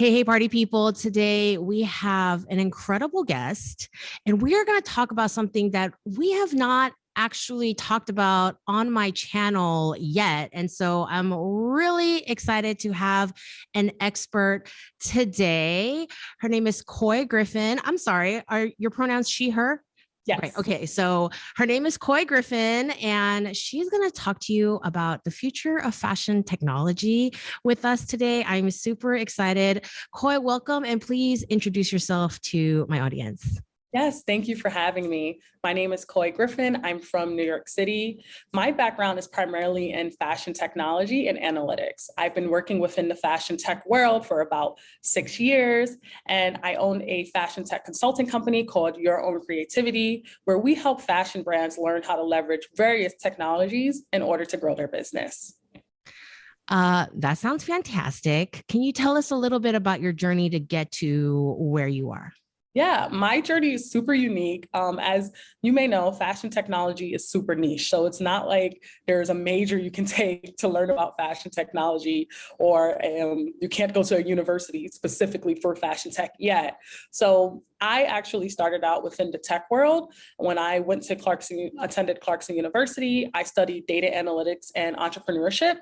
Hey, party people. Today we have an incredible guest, and we are going to talk about something that we have not actually talked about on my channel yet. And so I'm really excited to have an expert today. Her name is Coy Griffin. I'm sorry, are your pronouns she, her? Yes. Right. Okay. So her name is Coy Griffin, and she's going to talk to you about the future of fashion technology with us today. I'm super excited. Coy, welcome, and please introduce yourself to my audience. Yes, thank you for having me. My name is Coy Griffin. I'm from New York City. My background is primarily in fashion technology and analytics. I've been working within the fashion tech world for about 6 years, and I own a fashion tech consulting company called Your Own Creativity, where we help fashion brands learn how to leverage various technologies in order to grow their business. That sounds fantastic. Can you tell us a little bit about your journey to get to where you are? Yeah, my journey is super unique. As you may know, fashion technology is super niche. So it's not like there's a major you can take to learn about fashion technology, or you can't go to a university specifically for fashion tech yet. So I actually started out within the tech world. When I went to attended Clarkson University, I studied data analytics and entrepreneurship.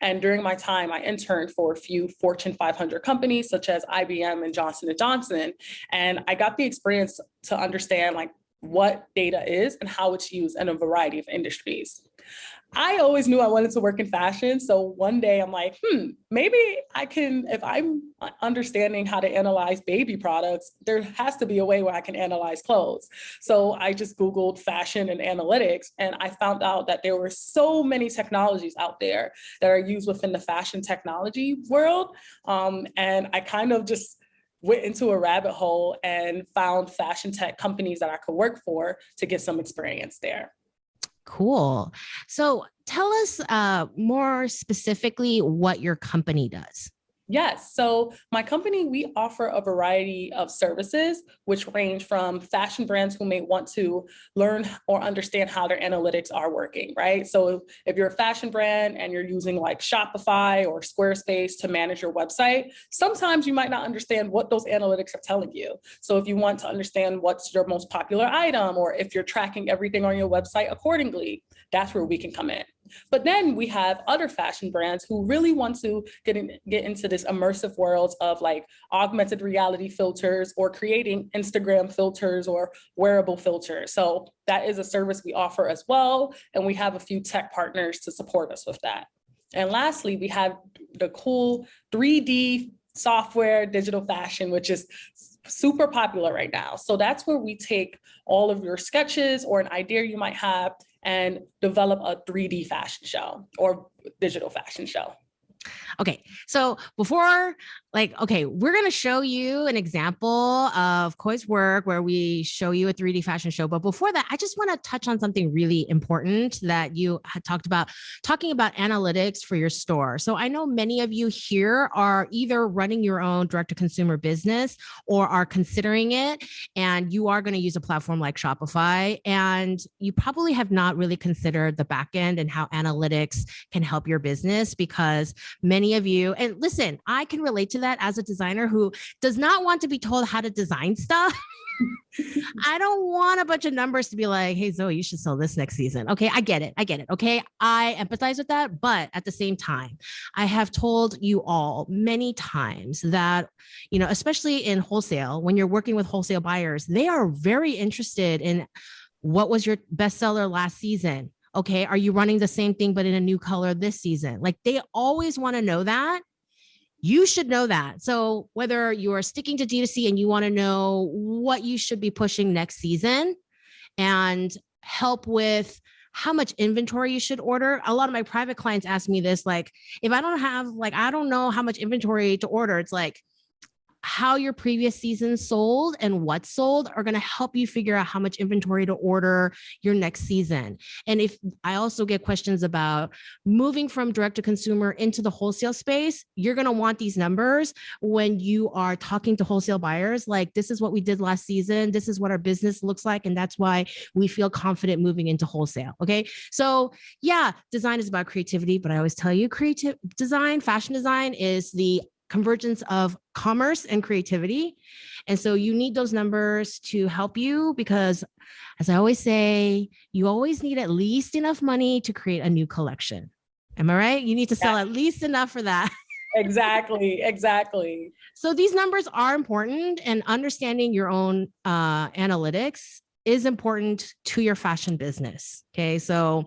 And during my time, I interned for a few Fortune 500 companies such as IBM and Johnson & Johnson. And I got the experience to understand what data is and how it's used in a variety of industries. I always knew I wanted to work in fashion. So one day I'm like, maybe I can, if I'm understanding how to analyze baby products, there has to be a way where I can analyze clothes. So I just Googled fashion and analytics, and I found out that there were so many technologies out there that are used within the fashion technology world. And I kind of just went into a rabbit hole and found fashion tech companies that I could work for to get some experience there. Cool. So tell us more specifically what your company does. Yes. So my company, we offer a variety of services, which range from fashion brands who may want to learn or understand how their analytics are working, right? So if you're a fashion brand and you're using like Shopify or Squarespace to manage your website, sometimes you might not understand what those analytics are telling you. So if you want to understand what's your most popular item, or if you're tracking everything on your website accordingly, that's where we can come in. But then we have other fashion brands who really want to get into this immersive world of like augmented reality filters or creating Instagram filters or wearable filters. So that is a service we offer as well. And we have a few tech partners to support us with that. And lastly, we have the cool 3D software, digital fashion, which is super popular right now. So that's where we take all of your sketches or an idea you might have and develop a 3D fashion show or digital fashion show. Okay, so before, we're going to show you an example of Coy's work where we show you a 3D fashion show. But before that, I just want to touch on something really important that you had talked about, talking about analytics for your store. So I know many of you here are either running your own direct-to-consumer business or are considering it, and you are going to use a platform like Shopify, and you probably have not really considered the back end and how analytics can help your business, because many of you, and listen, I can relate to that as a designer who does not want to be told how to design stuff. I don't want a bunch of numbers to be like, hey, Zoe, you should sell this next season. Okay, I get it. Okay, I empathize with that. But at the same time, I have told you all many times that, especially in wholesale, when you're working with wholesale buyers, they are very interested in what was your bestseller last season. Okay, are you running the same thing but in a new color this season? Like, they always want to know that. You should know that. So whether you are sticking to D2C and you want to know what you should be pushing next season and help with how much inventory you should order. A lot of my private clients ask me this, like, if I don't have, I don't know how much inventory to order. It's like, how your previous season sold and what sold are going to help you figure out how much inventory to order your next season. And if I also get questions about moving from direct to consumer into the wholesale space, you're going to want these numbers when you are talking to wholesale buyers. Like, this is what we did last season. This is what our business looks like. And that's why we feel confident moving into wholesale. Okay. So yeah, design is about creativity, but I always tell you, creative design, fashion design is the convergence of commerce and creativity. And so you need those numbers to help you because, as I always say, you always need at least enough money to create a new collection. Am I right? You need to sell at least enough for that. Exactly, exactly. So these numbers are important, and understanding your own analytics is important to your fashion business. Okay, so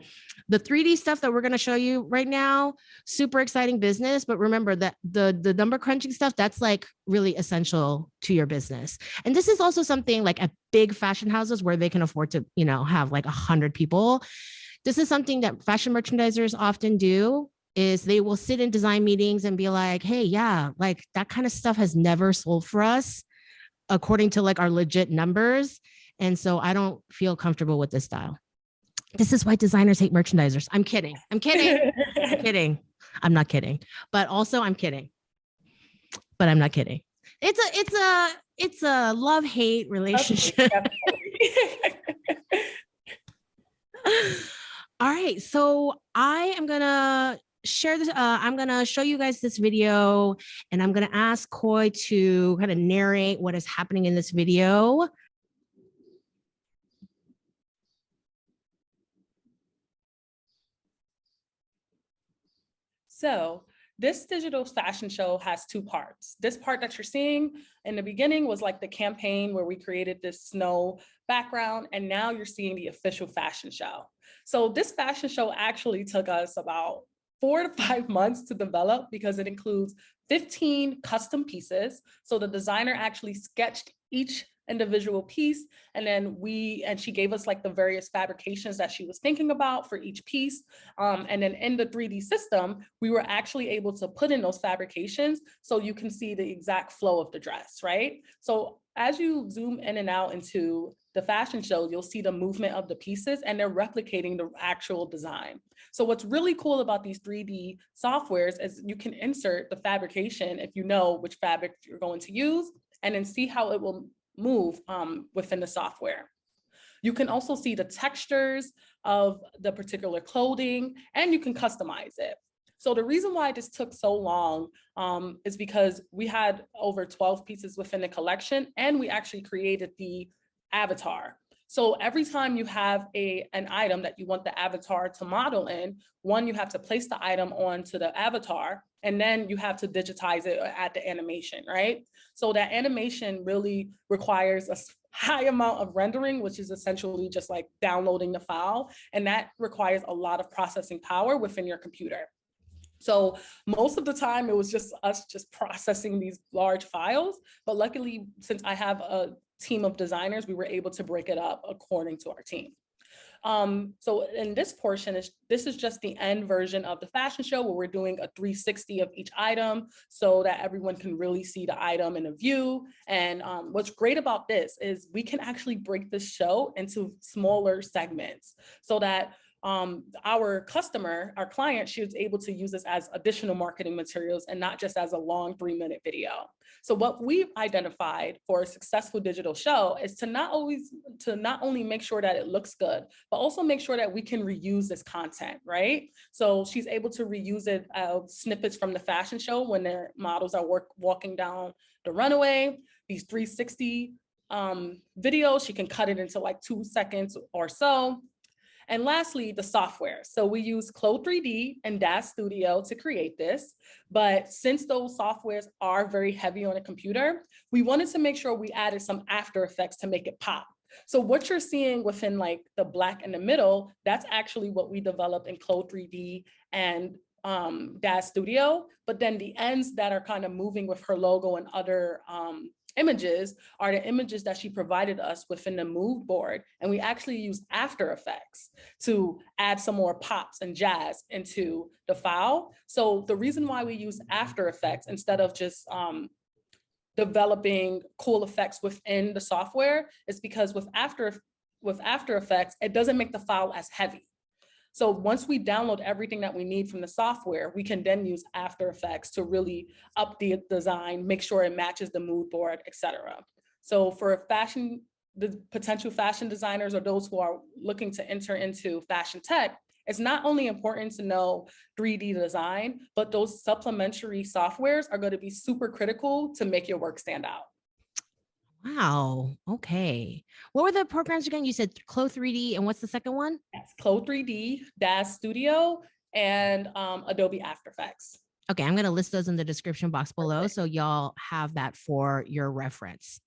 the 3D stuff that we're going to show you right now, super exciting business, but remember that the number crunching stuff, that's like really essential to your business. And this is also something like at big fashion houses where they can afford to, have like 100 people. This is something that fashion merchandisers often do, is they will sit in design meetings and be like, hey, yeah, like that kind of stuff has never sold for us according to like our legit numbers. And so I don't feel comfortable with this style. This is why designers hate merchandisers. I'm kidding. I'm kidding. I'm not kidding. But also I'm kidding. But I'm not kidding. It's a love-hate relationship. All right. So I am gonna share this. I'm gonna show you guys this video, and I'm gonna ask Coy to kind of narrate what is happening in this video. So this digital fashion show has two parts. This part that you're seeing in the beginning was like the campaign where we created this snow background, and now you're seeing the official fashion show. So this fashion show actually took us about 4 to 5 months to develop because it includes 15 custom pieces. So the designer actually sketched each individual piece, and then she gave us like the various fabrications that she was thinking about for each piece. And then in the 3D system, we were actually able to put in those fabrications so you can see the exact flow of the dress, right? So as you zoom in and out into the fashion show, you'll see the movement of the pieces, and they're replicating the actual design. So what's really cool about these 3D softwares is you can insert the fabrication if you know which fabric you're going to use, and then see how it will move within the software. You can also see the textures of the particular clothing, and you can customize it. So the reason why this took so long is because we had over 12 pieces within the collection, and we actually created the avatar. So every time you have an item that you want the avatar to model in, one, you have to place the item onto the avatar, and then you have to digitize it or add the animation, right? So that animation really requires a high amount of rendering, which is essentially just like downloading the file. And that requires a lot of processing power within your computer. So most of the time it was just us just processing these large files. But luckily, since I have a team of designers, we were able to break it up according to our team. So in this portion, this is just the end version of the fashion show where we're doing a 360 of each item so that everyone can really see the item in a view. And what's great about this is we can actually break this show into smaller segments so that our client, she was able to use this as additional marketing materials and not just as a long 3-minute video. So what we've identified for a successful digital show is to not only make sure that it looks good, but also make sure that we can reuse this content, right? So she's able to reuse it, snippets from the fashion show when their models are walking down the runway, these 360 videos, she can cut it into like 2 seconds or so. And lastly, the software. So we use CLO3D and Daz Studio to create this. But since those softwares are very heavy on a computer, we wanted to make sure we added some After Effects to make it pop. So what you're seeing within like the black in the middle, that's actually what we developed in CLO3D and Daz Studio. But then the ends that are kind of moving with her logo and other images are the images that she provided us within the mood board. And we actually use After Effects to add some more pops and jazz into the file. So the reason why we use After Effects instead of just developing cool effects within the software is because with After Effects, it doesn't make the file as heavy. So once we download everything that we need from the software, we can then use After Effects to really up the design, make sure it matches the mood board, et cetera. So for the potential fashion designers or those who are looking to enter into fashion tech, it's not only important to know 3D design, but those supplementary softwares are going to be super critical to make your work stand out. Wow. Okay. What were the programs again? You said CLO3D, and what's the second one? Yes, CLO3D, Daz Studio, and Adobe After Effects. Okay, I'm going to list those in the description box below, Perfect. so y'all have that for your reference.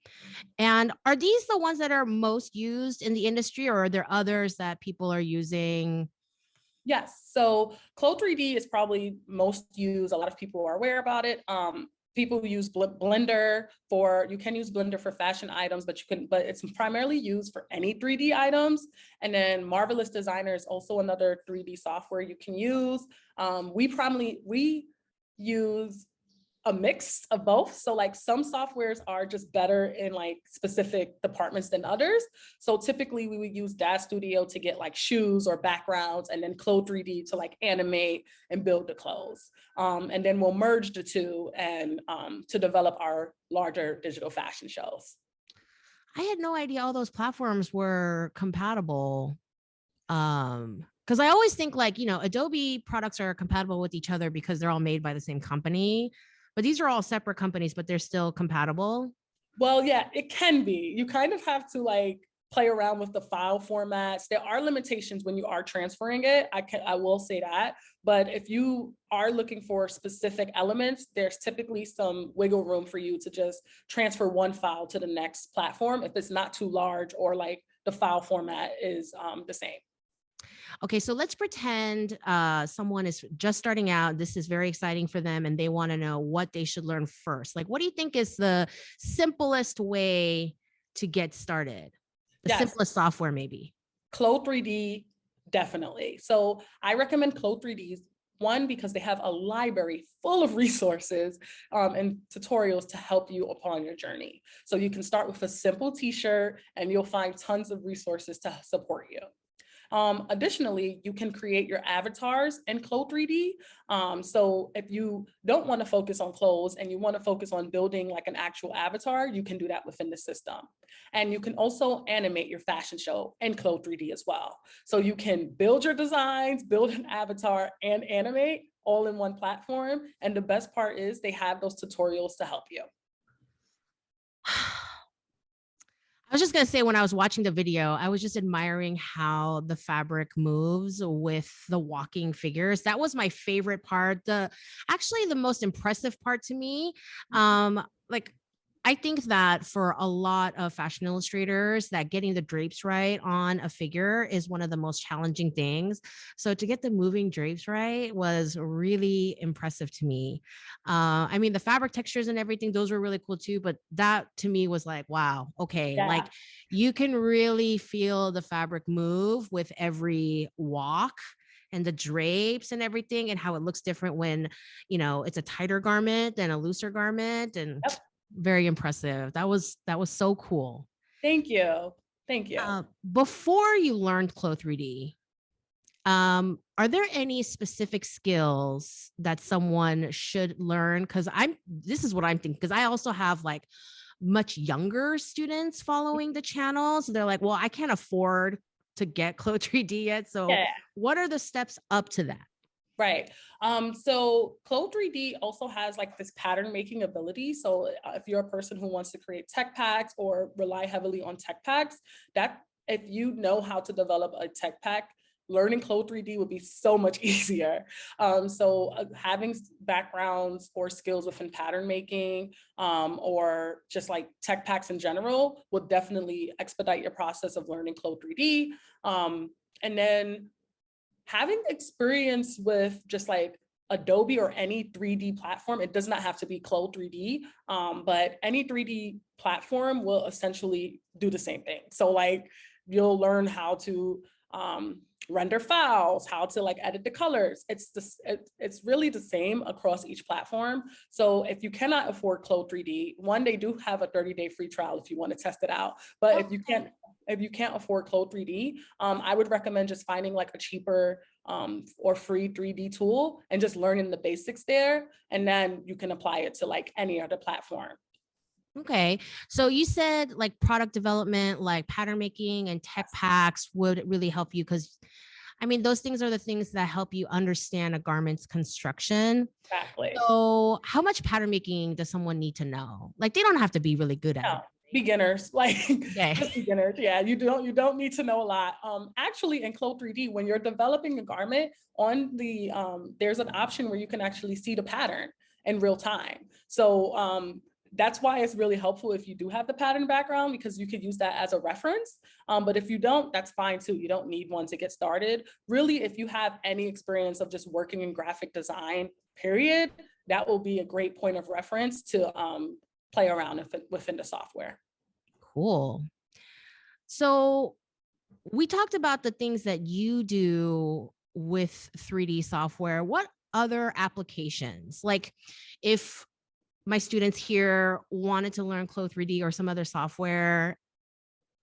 And are these the ones that are most used in the industry, or are there others that people are using? Yes, so CLO3D is probably most used. A lot of people are aware about it. People use Blender for, you can use Blender for fashion items, but it's primarily used for any 3D items. And then Marvelous Designer is also another 3D software you can use. We use a mix of both. So like some softwares are just better in like specific departments than others. So typically we would use Daz Studio to get like shoes or backgrounds, and then CLO3D to like animate and build the clothes. And then we'll merge the two and to develop our larger digital fashion shows. I had no idea all those platforms were compatible. Because I always think like, Adobe products are compatible with each other because they're all made by the same company, but these are all separate companies, but they're still compatible. Well, yeah, it can be. You kind of have to like play around with the file formats. There are limitations when you are transferring it. I will say that. But if you are looking for specific elements, there's typically some wiggle room for you to just transfer one file to the next platform if it's not too large or like the file format is the same. Okay, so let's pretend someone is just starting out. This is very exciting for them, and they want to know what they should learn first. Like, what do you think is the simplest way to get started? The simplest software, maybe. CLO3D, definitely. So I recommend CLO3Ds. One, because they have a library full of resources and tutorials to help you upon your journey. So you can start with a simple t-shirt and you'll find tons of resources to support you. Additionally, you can create your avatars in CLO3D. So if you don't want to focus on clothes and you want to focus on building like an actual avatar, you can do that within the system. And you can also animate your fashion show in CLO3D as well. So you can build your designs, build an avatar, and animate all in one platform. And the best part is they have those tutorials to help you. I was just going to say, when I was watching the video, I was just admiring how the fabric moves with the walking figures. That was my favorite part. Actually the most impressive part to me. Like, I think that for a lot of fashion illustrators, that getting the drapes right on a figure is one of the most challenging things. So to get the moving drapes right was really impressive to me. I mean, the fabric textures and everything, those were really cool too. But that to me was like, wow, okay, Yeah. like you can really feel the fabric move with every walk, and the drapes and everything, and how it looks different when, it's a tighter garment than a looser garment. And Yep. Very impressive. That was so cool. Thank you. Thank you. Before you learned CLO3D, are there any specific skills that someone should learn? Because this is what I'm thinking, because I also have like much younger students following the channel. So they're like, well, I can't afford to get CLO3D yet. So what are the steps up to that? Right. So CLO3D also has like this pattern making ability. So if you're a person who wants to create tech packs or rely heavily on tech packs, that if you know how to develop a tech pack, learning CLO3D would be so much easier. Having backgrounds or skills within pattern making or just like tech packs in general will definitely expedite your process of learning CLO3D. And then having experience with just like Adobe or any 3D platform, it does not have to be CLO3D, but any 3D platform will essentially do the same thing. So like you'll learn how to render files, how to like edit the colors. It's really the same across each platform. So if you cannot afford CLO3D, they do have a 30-day free trial if you want to test it out. But if you can't afford CLO3D, I would recommend just finding like a cheaper or free 3D tool and just learning the basics there. And then you can apply it to like any other platform. Okay. So you said like product development, like pattern making and tech packs would really help you, because I mean, those things are the things that help you understand a garment's construction. Exactly. So how much pattern making does someone need to know? Like, they don't have to be really good at it. Beginners, like Okay. just beginners. Yeah, you don't need to know a lot. Actually, in CLO3D, when you're developing a garment on the there's an option where you can actually see the pattern in real time. So that's why it's really helpful if you do have the pattern background, because you could use that as a reference. But if you don't, that's fine too. You don't need one to get started. Really, if you have any experience of just working in graphic design, period, that will be a great point of reference to play around within the software. Cool. So we talked about the things that you do with 3D software. What other applications? Like, if my students here wanted to learn CLO3D or some other software,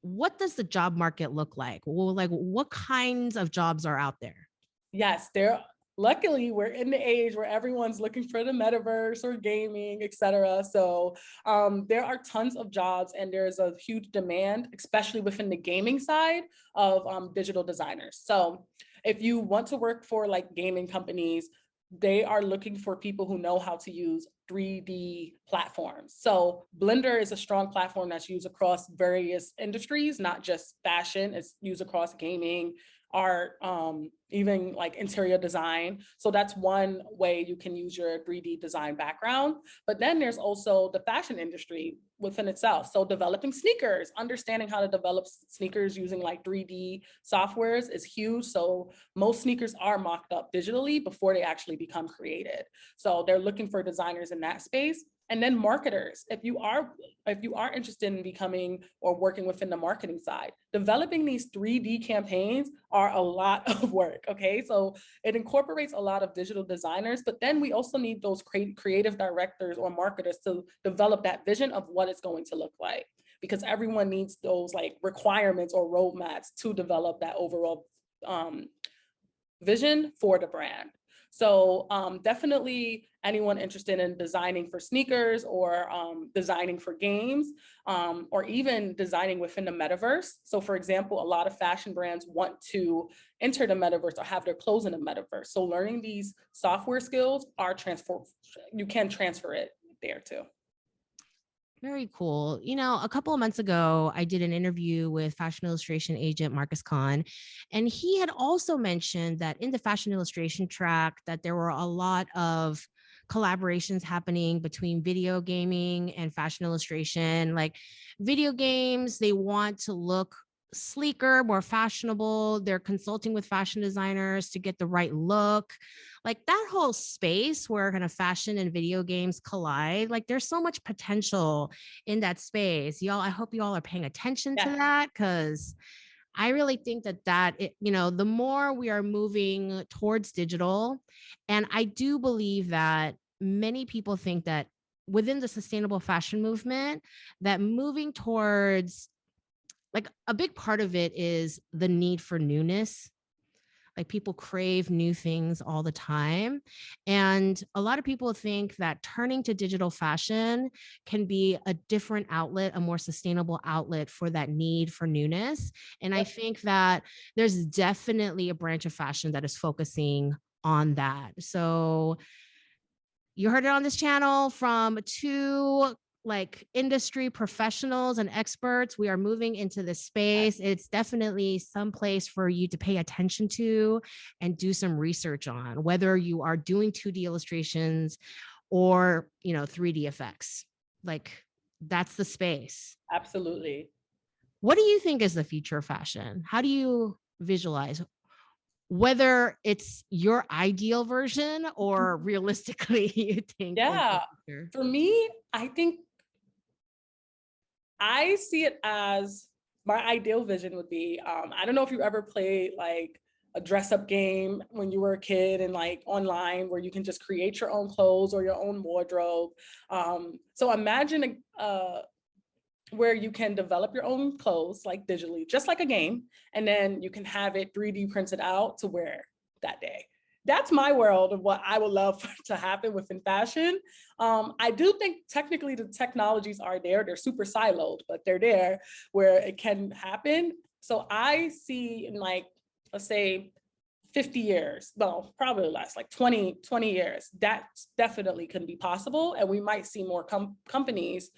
what does the job market look like? Well, like, what kinds of jobs are out there? Yes, luckily we're in the age where everyone's looking for the metaverse or gaming, etc. So there are tons of jobs, and there's a huge demand, especially within the gaming side of digital designers. So if you want to work for like gaming companies, they are looking for people who know how to use 3D platforms. So Blender is a strong platform that's used across various industries, not just fashion. It's used across gaming, art, even like interior design. So that's one way you can use your 3D design background. But then there's also the fashion industry within itself. So developing sneakers, understanding how to develop sneakers using like 3D softwares is huge. So most sneakers are mocked up digitally before they actually become created. So they're looking for designers in that space. And then marketers, if you are interested in becoming or working within the marketing side, developing these 3D campaigns are a lot of work, okay? So it incorporates a lot of digital designers, but then we also need those creative directors or marketers to develop that vision of what it's going to look like, because everyone needs those like requirements or roadmaps to develop that overall vision for the brand. So definitely anyone interested in designing for sneakers or designing for games, or even designing within the metaverse. So for example, a lot of fashion brands want to enter the metaverse or have their clothes in the metaverse. So learning these software skills you can transfer it there too. Very cool. You know, a couple of months ago, I did an interview with Fashion Illustration agent Marcus Kahn, and he had also mentioned that in the fashion illustration track, that there were a lot of collaborations happening between video gaming and fashion illustration. Like, video games, they want to look sleeker, more fashionable. They're consulting with fashion designers to get the right look. Like, that whole space where kind of fashion and video games collide, like, there's so much potential in that space. Y'all, I hope you all are paying attention to that, because I really think the more we are moving towards digital, and I do believe that many people think that within the sustainable fashion movement, that moving towards, like, a big part of it is the need for newness. Like, people crave new things all the time. And a lot of people think that turning to digital fashion can be a different outlet, a more sustainable outlet for that need for newness. And I think that there's definitely a branch of fashion that is focusing on that. So you heard it on this channel from two like industry professionals and experts. We are moving into this space. It's definitely some place for you to pay attention to and do some research on, whether you are doing 2D illustrations or, 3D effects. Like, that's the space. Absolutely. What do you think is the future of fashion? How do you visualize, whether it's your ideal version or realistically you think? Yeah, for me, I think I see it as my ideal vision would be, I don't know if you ever played like a dress up game when you were a kid and like online where you can just create your own clothes or your own wardrobe. So imagine where you can develop your own clothes like digitally, just like a game, and then you can have it 3D printed out to wear that day. That's my world of what I would love to happen within fashion. I do think technically the technologies are there. They're super siloed, but they're there where it can happen. So I see in like, let's say 50 years, no, probably less, like 20 years, that definitely can be possible. And we might see more companies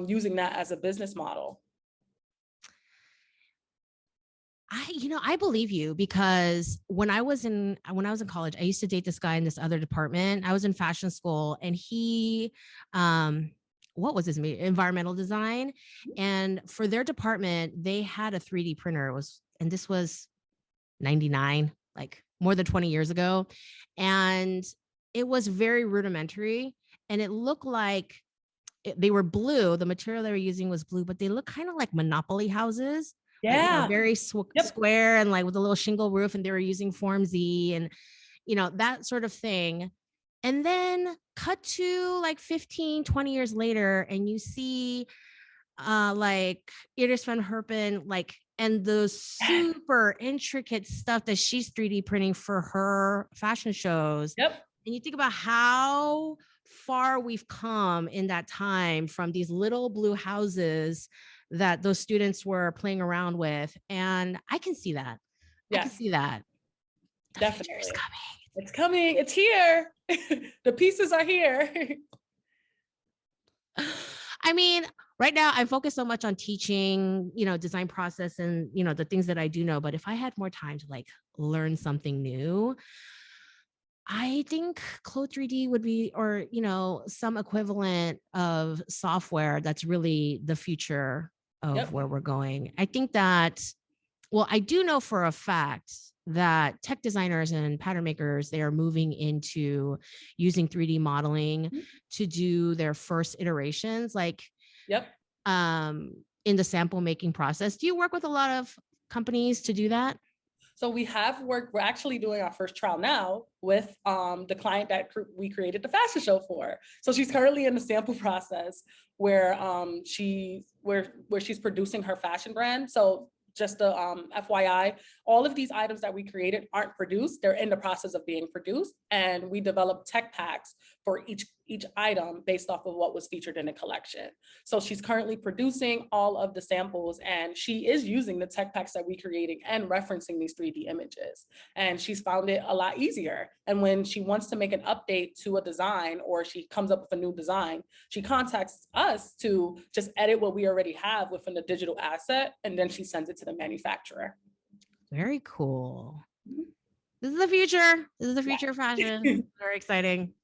using that as a business model. I believe you, because when I was in college, I used to date this guy in this other department. I was in fashion school, and he, what was his environmental design, and for their department, they had a 3D printer. And this was 99, like more than 20 years ago, and it was very rudimentary, and it looked like they were blue. The material they were using was blue, but they look kind of like Monopoly houses. Like, Yeah. very square and like with a little shingle roof, and they were using Form Z and, that sort of thing. And then cut to like 15, 20 years later, and you see like Iris van Herpen, like, and the super intricate stuff that she's 3D printing for her fashion shows. Yep. And you think about how far we've come in that time from these little blue houses that those students were playing around with. And I can see that. Yes. I can see that. The Definitely. future is coming. It's coming. It's here. The pieces are here. I mean, right now I focus so much on teaching, design process and, the things that I do know. But if I had more time to like learn something new, I think CLO3D would be, or, some equivalent of software that's really the future of where we're going. I think that, well, I do know for a fact that tech designers and pattern makers, they are moving into using 3D modeling to do their first iterations, like in the sample making process. Do you work with a lot of companies to do that? So we have worked, we're actually doing our first trial now with the client that we created the fashion show for. So she's currently in the sample process where she's producing her fashion brand. So just a FYI, all of these items that we created aren't produced. They're in the process of being produced. And we developed tech packs for each item based off of what was featured in the collection. So she's currently producing all of the samples, and she is using the tech packs that we created and referencing these 3D images. And she's found it a lot easier. And when she wants to make an update to a design, or she comes up with a new design, she contacts us to just edit what we already have within the digital asset, and then she sends it to the manufacturer. Very cool. This is the future. This is the future of fashion. Very exciting.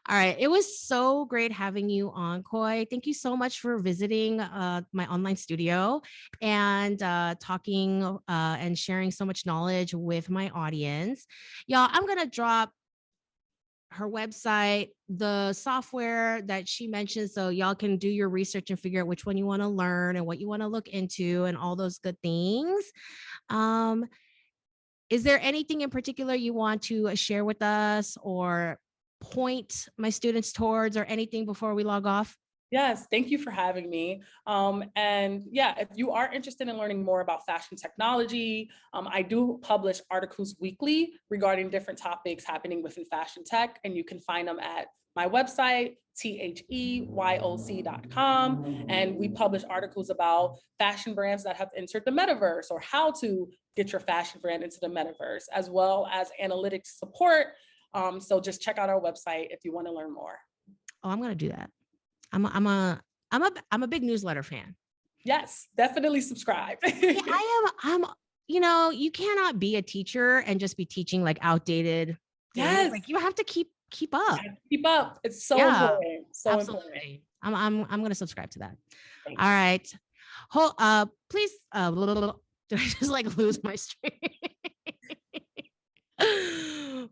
All right. It was so great having you on, Coy. Thank you so much for visiting my online studio and talking and sharing so much knowledge with my audience. Y'all, I'm going to drop her website, the software that she mentioned, so y'all can do your research and figure out which one you want to learn and what you want to look into and all those good things. Is there anything in particular you want to share with us or point my students towards, or anything before we log off? Yes, thank you for having me. And yeah, if you are interested in learning more about fashion technology, I do publish articles weekly regarding different topics happening within fashion tech, and you can find them at my website, theyoc.com. And we publish articles about fashion brands that have entered the metaverse, or how to get your fashion brand into the metaverse, as well as analytics support. So just check out our website if you want to learn more. Oh, I'm going to do that. I'm a big newsletter fan. Yes, definitely subscribe. Yeah, I'm, you cannot be a teacher and just be teaching like outdated things. Yes. Like, you have to keep up. Keep up. It's so important. So absolutely. Important. I'm going to subscribe to that. Thanks. All right. Please, did I just like lose my stream?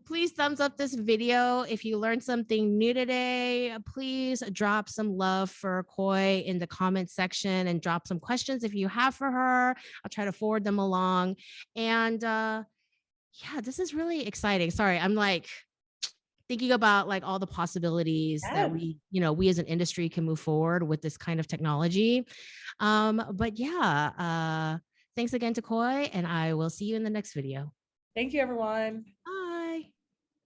Please thumbs up this video if you learned something new today. Please drop some love for Coy in the comment section, and drop some questions if you have for her. I'll try to forward them along. And yeah, this is really exciting. Sorry, I'm like thinking about like all the possibilities that we as an industry can move forward with this kind of technology. But yeah, thanks again to Coy, and I will see you in the next video. Thank you, everyone. Bye.